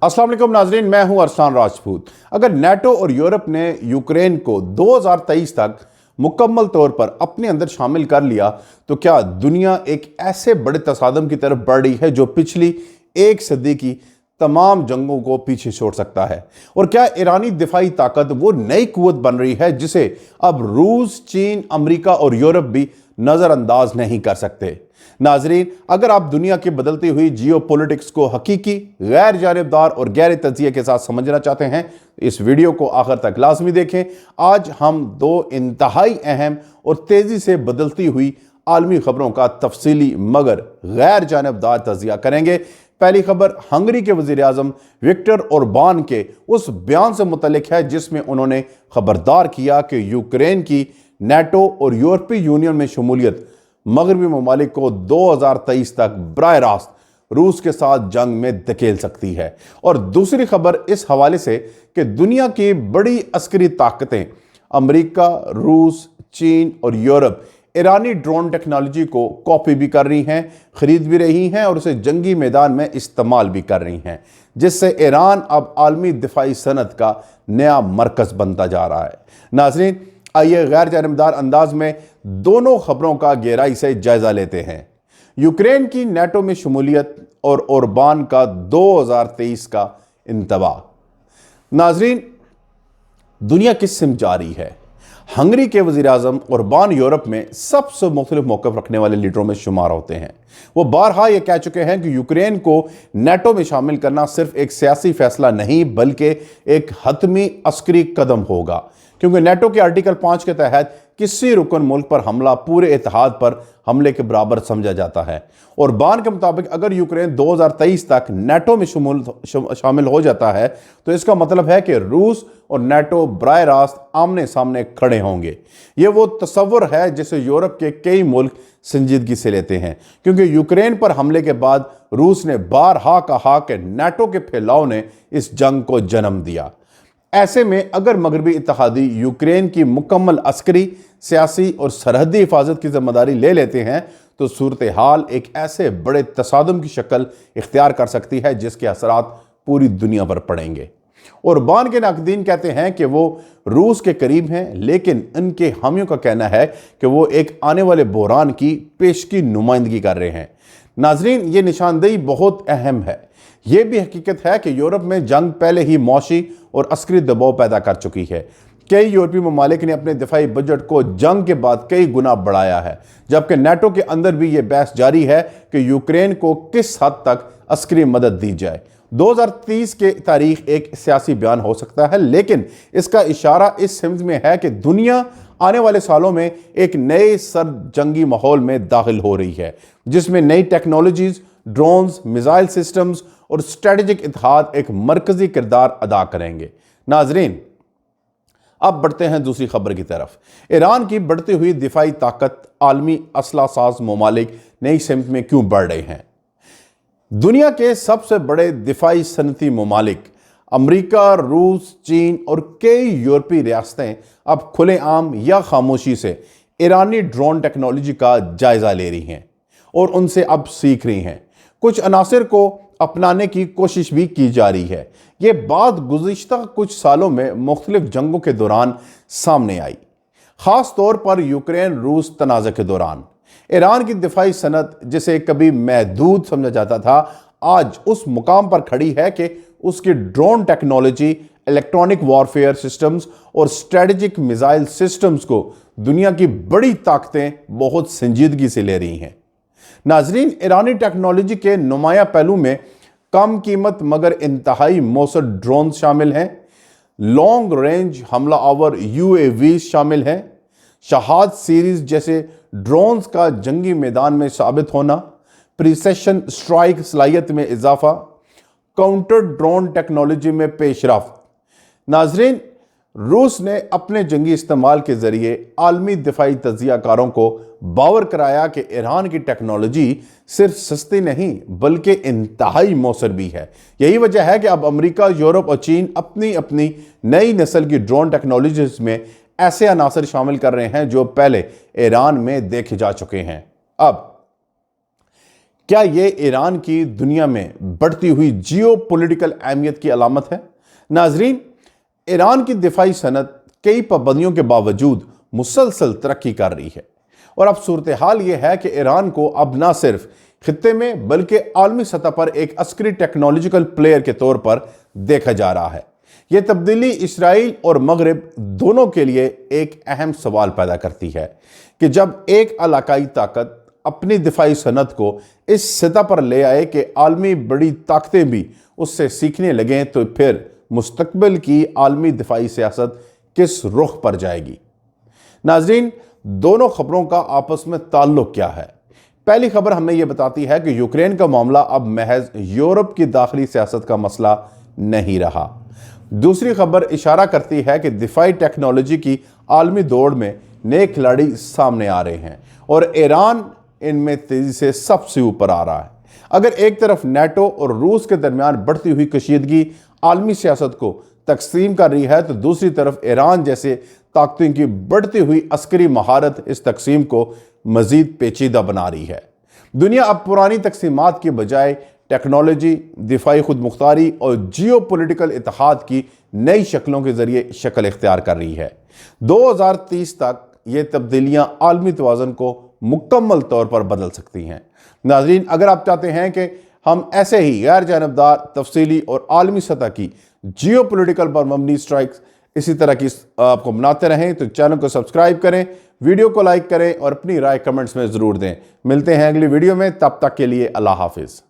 अस्सलाम वालेकुम नाजरीन, मैं हूं अरसान राजपूत। अगर नेटो और यूरोप ने यूक्रेन को 2023 तक मुकम्मल तौर पर अपने अंदर शामिल कर लिया तो क्या दुनिया एक ऐसे बड़े तसादम की तरफ बढ़ रही है जो पिछली एक सदी की तमाम जंगों को पीछे छोड़ सकता है? और क्या ईरानी दिफाई ताकत वो नई कुव्वत बन रही है जिसे अब रूस, चीन, अमेरिका और यूरोप भी नज़रअंदाज नहीं कर सकते? नाजरीन, अगर आप दुनिया की बदलती हुई जियोपॉलिटिक्स को हकीकी, गैर जानिबदार और गहरे तज्जिए के साथ समझना चाहते हैं, इस वीडियो को आखिर तक लाजमी देखें। आज हम दो इंतहाई अहम और तेज़ी से बदलती हुई आलमी खबरों का तफसीली मगर गैर जानिबदार तज्जिया करेंगे। पहली खबर हंगरी के वज़ीर आज़म विक्टर ओरबान के उस बयान से मुतल्लिक है जिसमें उन्होंने खबरदार किया कि यूक्रेन की नेटो और यूरोपीय यूनियन में शमूलियत मगरबी ममालिक को 2023 तक बराह रास्त रूस के साथ जंग में धकेल सकती है। और दूसरी खबर इस हवाले से कि दुनिया की बड़ी अस्करी ताकतें अमेरिका, रूस, चीन और यूरोप ईरानी ड्रोन टेक्नोलॉजी को कॉपी भी कर रही हैं, खरीद भी रही हैं और उसे जंगी मैदान में इस्तेमाल भी कर रही हैं, जिससे ईरान अब आलमी दिफाई सनत का नया मरकज़ बनता जा रहा है। नाज़रीन, आइए गैर जानिबदार अंदाज में दोनों खबरों का गहराई से जायजा लेते हैं। यूक्रेन की नेटो में शमूलियत और ओरबान का 2023 का इंतबाह। नाजरीन, दुनिया किस सिमत जा रही है? हंगरी के वज़ीर आज़म ओरबान यूरोप में सबसे मुख्तलिफ मौक़िफ़ रखने वाले लीडरों में शुमार होते हैं। वो बारहा ये कह चुके हैं कि यूक्रेन को नेटो में शामिल करना सिर्फ एक सियासी फैसला नहीं बल्कि एक हतमी अस्करी कदम होगा, क्योंकि नेटो के आर्टिकल 5 के तहत किसी रुकन मुल्क पर हमला पूरे इत्तेहाद पर हमले के बराबर समझा जाता है। और बान के मुताबिक अगर यूक्रेन 2023 तक नेटो में शामिल हो जाता है तो इसका मतलब है कि रूस और नेटो बराह रास्त आमने सामने खड़े होंगे। ये वो तस्वर है जिसे यूरोप के कई मुल्क संजीदगी से लेते हैं, क्योंकि यूक्रेन पर हमले के बाद रूस ने बारहा कहा कि नेटो के फैलाव ने इस जंग को जन्म दिया। ऐसे में अगर मगरबी इत्तेहादी यूक्रेन की मुकम्मल अस्करी, सियासी और सरहदी हिफाजत की जिम्मेदारी ले लेते हैं तो सूरत हाल एक ऐसे बड़े तसादम की शक्ल इख्तियार कर सकती है जिसके असरात पूरी दुनिया पर पड़ेंगे। और बान के नाकदीन कहते हैं कि वो रूस के करीब हैं, लेकिन इनके हामियों का कहना है कि वो एक आने वाले बहरान की पेशगी नुमाइंदगी कर रहे हैं। नाजरीन, ये निशानदेही बहुत अहम है। ये भी हकीकत है कि यूरोप में जंग पहले ही मौशी और अस्करी दबाव पैदा कर चुकी है। कई यूरोपीय ममालिक ने अपने दिफाई बजट को जंग के बाद कई गुना बढ़ाया है, जबकि नेटो के अंदर भी ये बहस जारी है कि यूक्रेन को किस हद तक अस्करी मदद दी जाए। 2030 के तारीख एक सियासी बयान हो सकता है, लेकिन इसका इशारा इस सिमत में है कि दुनिया आने वाले सालों में एक नए सर्द जंगी माहौल में दाखिल हो रही है, जिसमें नई टेक्नोलॉजीज, ड्रोन्स, मिसाइल सिस्टम्स और स्ट्रेटेजिक इत्तेहाद एक मरकजी किरदार अदा करेंगे। नाजरीन, अब बढ़ते हैं दूसरी खबर की तरफ। ईरान की बढ़ती हुई दिफाई ताकत आलमी असला साज ममालिक नई सिमत में क्यों बढ़ रहे हैं? दुनिया के सबसे बड़े दिफाई सनती ममालिक अमेरिका, रूस, चीन और कई यूरोपीय रियासतें अब खुलेआम या खामोशी से ईरानी ड्रोन टेक्नोलॉजी का जायजा ले रही हैं और उनसे अब सीख रही हैं। कुछ अनासिर को अपनाने की कोशिश भी की जा रही है। ये बात गुज़िश्ता कुछ सालों में मुख्तलिफ जंगों के दौरान सामने आई, ख़ास तौर पर यूक्रेन रूस तनाज़े के दौरान। ईरान की दिफाई सनत, जिसे कभी महदूद समझा जाता था, आज उस मुकाम पर खड़ी है कि उसकी drone technology, electronic warfare systems और स्ट्रेटेजिक मिसाइल सिस्टम्स को दुनिया की बड़ी ताकतें बहुत संजीदगी से ले रही हैं। नाजरीन, ईरानी टेक्नोलॉजी के नुमाया पहलू में कम कीमत मगर इंतहाई मौसर ड्रोन शामिल हैं, लॉन्ग रेंज हमला आवर UAV शामिल हैं, शहाद सीरीज जैसे ड्रोन्स का जंगी मैदान में साबित होना, प्रिसिशन स्ट्राइक सलाहियत में इजाफा, काउंटर ड्रोन टेक्नोलॉजी में पेशरफ्त। नाजरीन, रूस ने अपने जंगी इस्तेमाल के जरिए आलमी दिफाई तज्जियाकारों को बावर कराया कि ईरान की टेक्नोलॉजी सिर्फ सस्ती नहीं बल्कि इंतहाई मौसर भी है। यही वजह है कि अब अमेरिका, यूरोप और चीन अपनी अपनी नई नस्ल की ड्रोन टेक्नोलॉजीज में ऐसे अनासर शामिल कर रहे हैं जो पहले ईरान में देखे जा चुके हैं। अब کیا یہ ایران کی دنیا میں بڑھتی ہوئی جیو پولیٹیکل اہمیت کی علامت ہے؟ ناظرین، ایران کی دفاعی صنعت کئی پابندیوں کے باوجود مسلسل ترقی کر رہی ہے، اور اب صورتحال یہ ہے کہ ایران کو اب نہ صرف خطے میں بلکہ عالمی سطح پر ایک عسکری ٹیکنالوجیکل پلیئر کے طور پر دیکھا جا رہا ہے۔ یہ تبدیلی اسرائیل اور مغرب دونوں کے لیے ایک اہم سوال پیدا کرتی ہے کہ جب ایک علاقائی طاقت اپنی دفاعی صنعت کو اس سطح پر لے آئے کہ عالمی بڑی طاقتیں بھی اس سے سیکھنے لگیں، تو پھر مستقبل کی عالمی دفاعی سیاست کس رخ پر جائے گی؟ ناظرین، دونوں خبروں کا آپس میں تعلق کیا ہے؟ پہلی خبر ہمیں یہ بتاتی ہے کہ یوکرین کا معاملہ اب محض یورپ کی داخلی سیاست کا مسئلہ نہیں رہا۔ دوسری خبر اشارہ کرتی ہے کہ دفاعی ٹیکنالوجی کی عالمی دوڑ میں نئے کھلاڑی سامنے آ رہے ہیں، اور ایران ان میں تیزی سے سب سے اوپر آ رہا ہے۔ اگر ایک طرف نیٹو اور روس کے درمیان بڑھتی ہوئی کشیدگی عالمی سیاست کو تقسیم کر رہی ہے، تو دوسری طرف ایران جیسے طاقتوں کی بڑھتی ہوئی عسکری مہارت اس تقسیم کو مزید پیچیدہ بنا رہی ہے۔ دنیا اب پرانی تقسیمات کی بجائے ٹیکنالوجی، دفاعی خود مختاری اور جیو پولیٹیکل اتحاد کی نئی شکلوں کے ذریعے شکل اختیار کر رہی ہے۔ 2030 تک یہ تبدیلیاں عالمی توازن کو مکمل طور پر بدل سکتی ہیں۔ ناظرین، اگر آپ چاہتے ہیں کہ ہم ایسے ہی غیر جانبدار، تفصیلی اور عالمی سطح کی جیو پولیٹیکل پر مبنی سٹرائکس اسی طرح کی آپ کو بناتے رہیں، تو چینل کو سبسکرائب کریں، ویڈیو کو لائک کریں اور اپنی رائے کمنٹس میں ضرور دیں۔ ملتے ہیں اگلی ویڈیو میں، تب تک کے لیے اللہ حافظ۔